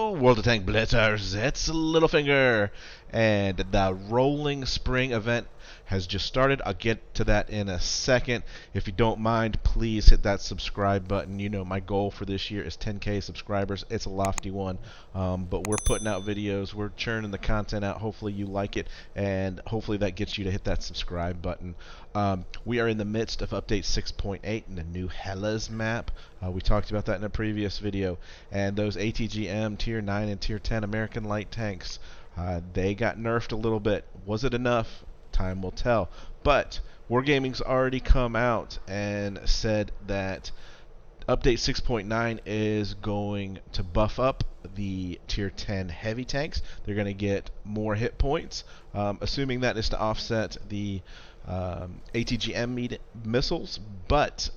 Hello, World of Tank Blitzers, it's Littlefinger, and the rolling spring event has just started. I'll get to that in a second. If you don't mind, please hit that subscribe button. You know, my goal for this year is 10K subscribers. It's a lofty one, but we're putting out videos. We're churning the content out. Hopefully you like it, and hopefully that gets you to hit that subscribe button. We are in the midst of update 6.8 in the new Hellas map. We talked about that in a previous video, and those ATGM Tier 9 and Tier 10 American light tanks, they got nerfed a little bit. Was it enough? Time will tell. But Wargaming's already come out and said that update 6.9 is going to buff up the Tier 10 heavy tanks. They're going to get more hit points, assuming that is to offset the ATGM missiles, but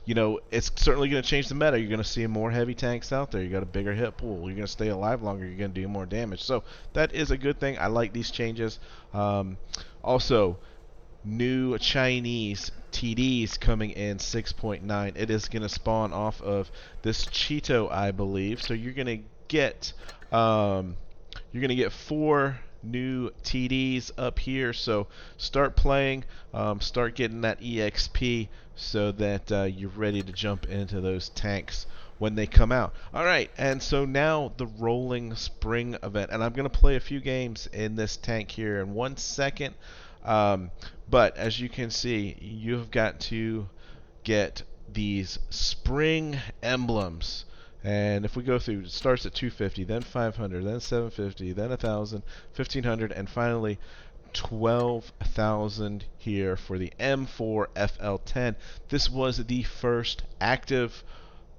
you know, it's certainly going to change the meta. You're going to see more heavy tanks out there. You got a bigger hit pool. You're going to stay alive longer. You're going to do more damage. So that is a good thing. I like these changes. Also, new Chinese TDs coming in 6.9. It is going to spawn off of this Cheeto, I believe. So you're going to get 4 new TDs up here, so start playing, start getting that EXP so that you're ready to jump into those tanks when they come out. Alright, and so now the rolling spring event, and I'm going to play a few games in this tank here in 1 second, but as you can see, you've got to get these spring emblems. And if we go through, it starts at 250, then 500, then 750, then 1,000, 1,500, and finally 12,000 here for the M4 FL10. This was the first active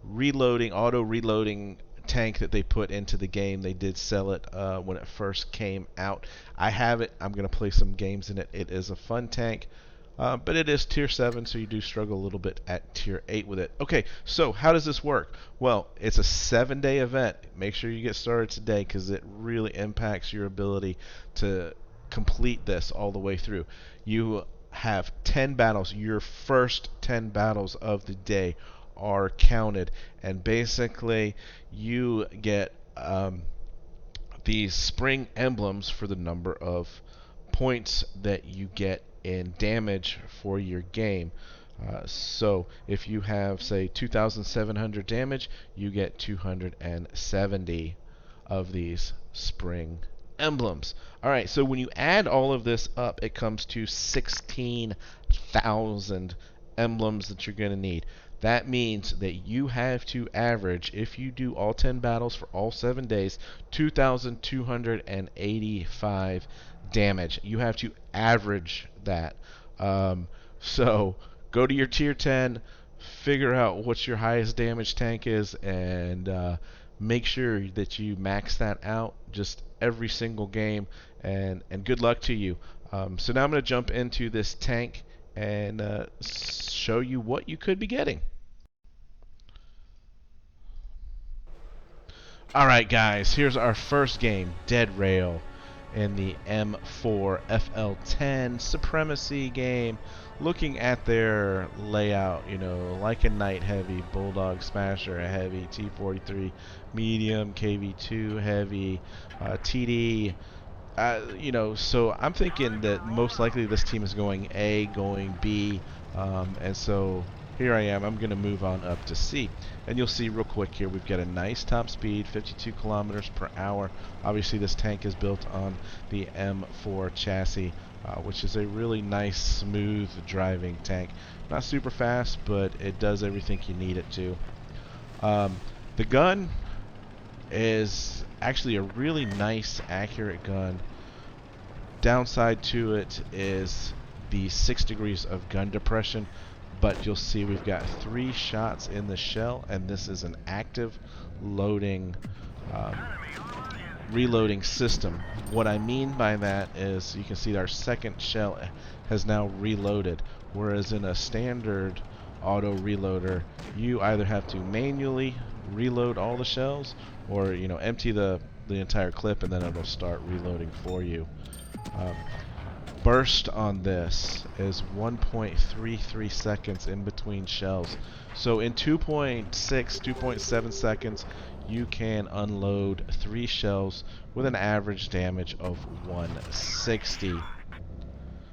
reloading, auto reloading tank that they put into the game. They did sell it when it first came out. I have it. I'm going to play some games in it. It is a fun tank. But it is Tier 7, so you do struggle a little bit at Tier 8 with it. Okay, so how does this work? Well, it's a 7-day event. Make sure you get started today because it really impacts your ability to complete this all the way through. You have 10 battles. Your first 10 battles of the day are counted, and basically you get these spring emblems for the number of points that you get in damage for your game. So if you have, say, 2,700 damage, you get 270 of these spring emblems. Alright, so when you add all of this up, it comes to 16,000 emblems that you're going to need. That means that you have to average, if you do all 10 battles for all 7 days, 2,285 damage. You have to average that. So go to your Tier 10, figure out what your highest damage tank is, and make sure that you max that out just every single game, and good luck to you. So now I'm going to jump into this tank and show you what you could be getting. Alright guys, here's our first game, Dead Rail, in the M4 FL10 Supremacy game. Looking at their layout, you know, like a Knight Heavy, Bulldog Smasher Heavy, T43 Medium, KV2 Heavy, TD, you know, so I'm thinking that most likely this team is going A, going B, and so here I am. I'm going to move on up to C. And you'll see real quick here, we've got a nice top speed, 52 kilometers per hour. Obviously, this tank is built on the M4 chassis, which is a really nice, smooth driving tank. Not super fast, but it does everything you need it to. The gun is actually a really nice, accurate gun. Downside to it is the 6 degrees of gun depression. But you'll see we've got 3 shots in the shell, and this is an active loading, reloading system. What I mean by that is you can see our second shell has now reloaded, whereas in a standard auto reloader, you either have to manually reload all the shells, or you know, empty the entire clip, and then it'll start reloading for you. burst on this is 1.33 seconds in between shells. So in 2.6, 2.7 seconds, you can unload 3 shells with an average damage of 160.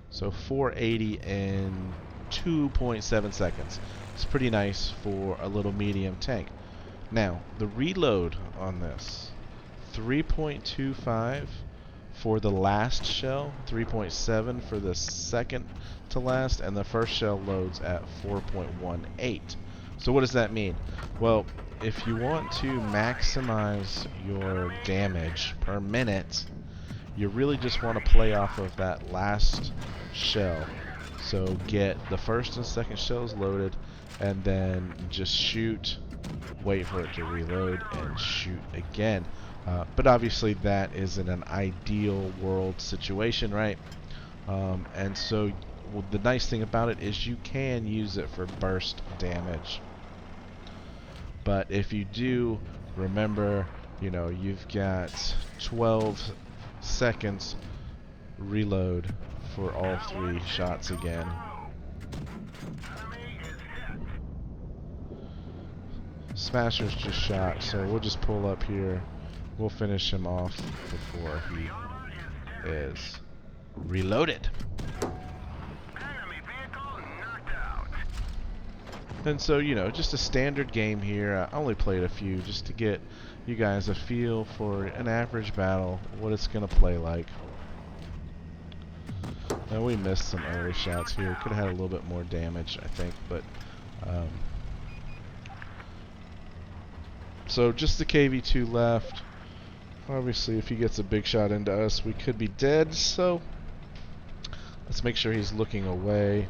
So 480 in 2.7 seconds. It's pretty nice for a little medium tank. Now, the reload on this, 3.25 for the last shell, 3.7 for the second to last, and the first shell loads at 4.18. So what does that mean? Well, if you want to maximize your damage per minute, you really just want to play off of that last shell. So get the first and second shells loaded, and then just shoot, wait for it to reload, and shoot again. But obviously that isn't an ideal world situation, right? And so the nice thing about it is you can use it for burst damage. But if you do, remember, you've got 12 seconds reload for all 3 shots again. Smasher's just shot, so we'll just pull up here. We'll finish him off before he is reloaded. And so, just a standard game here. I only played a few just to get you guys a feel for an average battle, what it's going to play like. Now, we missed some early shots here. Could have had a little bit more damage, I think, but so just the KV2 left. Obviously, if he gets a big shot into us, we could be dead, so let's make sure he's looking away.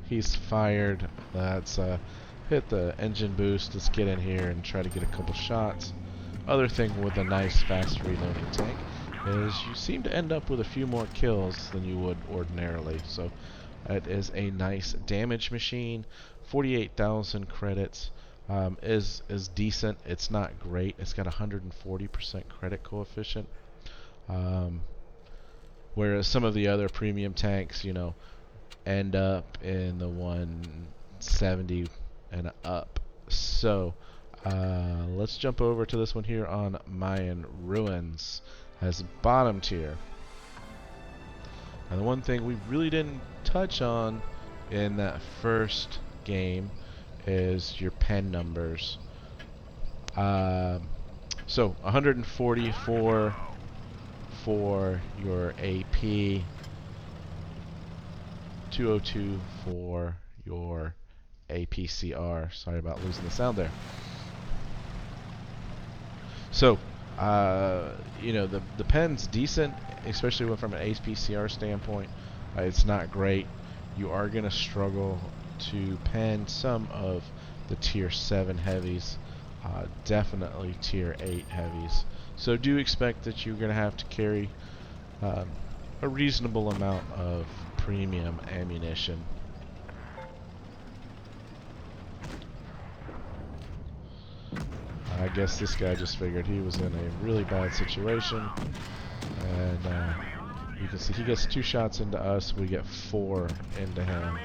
He's fired. Let's hit the engine boost. Let's get in here and try to get a couple shots. Other thing with a nice fast reloading tank is you seem to end up with a few more kills than you would ordinarily. So it is a nice damage machine. 48,000 credits. Is decent. It's not great. It's got 140% credit coefficient. Whereas some of the other premium tanks, end up in the 170 and up. So let's jump over to this one here on Mayan Ruins as bottom tier. And the one thing we really didn't touch on in that first game is your pen numbers. So 144 for your AP, 202 for your APCR. Sorry about losing the sound there. So, the pen's decent, especially from an APCR standpoint. It's not great. You are going to struggle to pen some of the tier 7 heavies, definitely tier 8 heavies. So do expect that you're going to have to carry a reasonable amount of premium ammunition. I guess this guy just figured he was in a really bad situation, and you can see he gets 2 shots into us, we get 4 into him,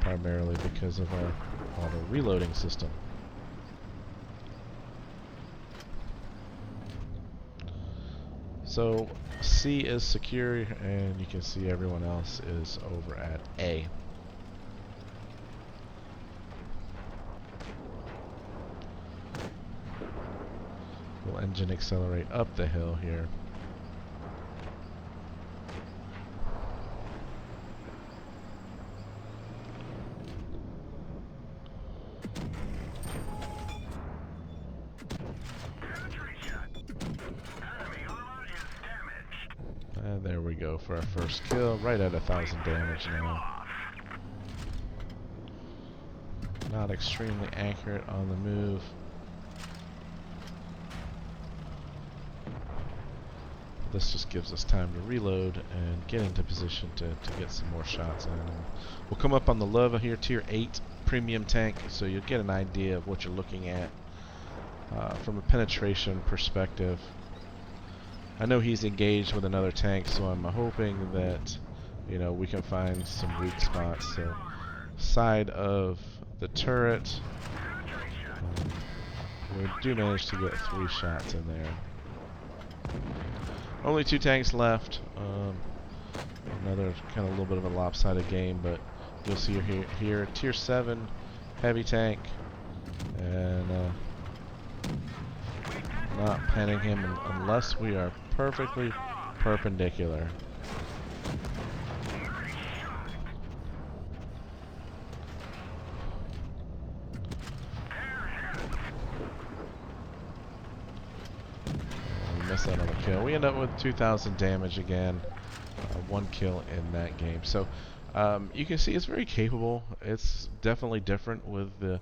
primarily because of our auto reloading system. So C is secure, and you can see everyone else is over at A. We'll engine accelerate up the hill here. And there we go for our first kill, right at 1,000 damage now. Not extremely accurate on the move. This just gives us time to reload and get into position to get some more shots in. And we'll come up on the Lova here, tier 8 premium tank, so you'll get an idea of what you're looking at from a penetration perspective. I know he's engaged with another tank, so I'm hoping that we can find some weak spots. So side of the turret, we do manage to get 3 shots in there. Only 2 tanks left. Another kind of a little bit of a lopsided game, but you'll see here tier 7 heavy tank, and not penning him unless we are perfectly perpendicular. We miss out on the kill. We end up with 2,000 damage again. 1 kill in that game. So you can see it's very capable. It's definitely different with the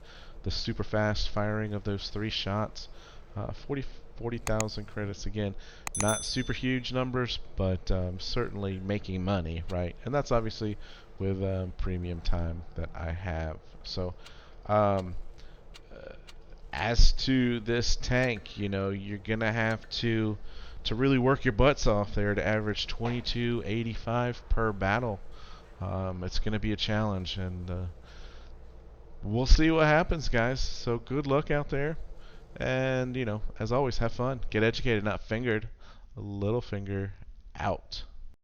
super fast firing of those 3 shots. 40,000 credits again. Not super huge numbers, but certainly making money, right? And that's obviously with premium time that I have. So as to this tank, you're gonna have to really work your butts off there to average 2285 per battle. It's gonna be a challenge, and we'll see what happens, guys. So good luck out there, and as always, have fun, get educated, not fingered. Littlefinger out.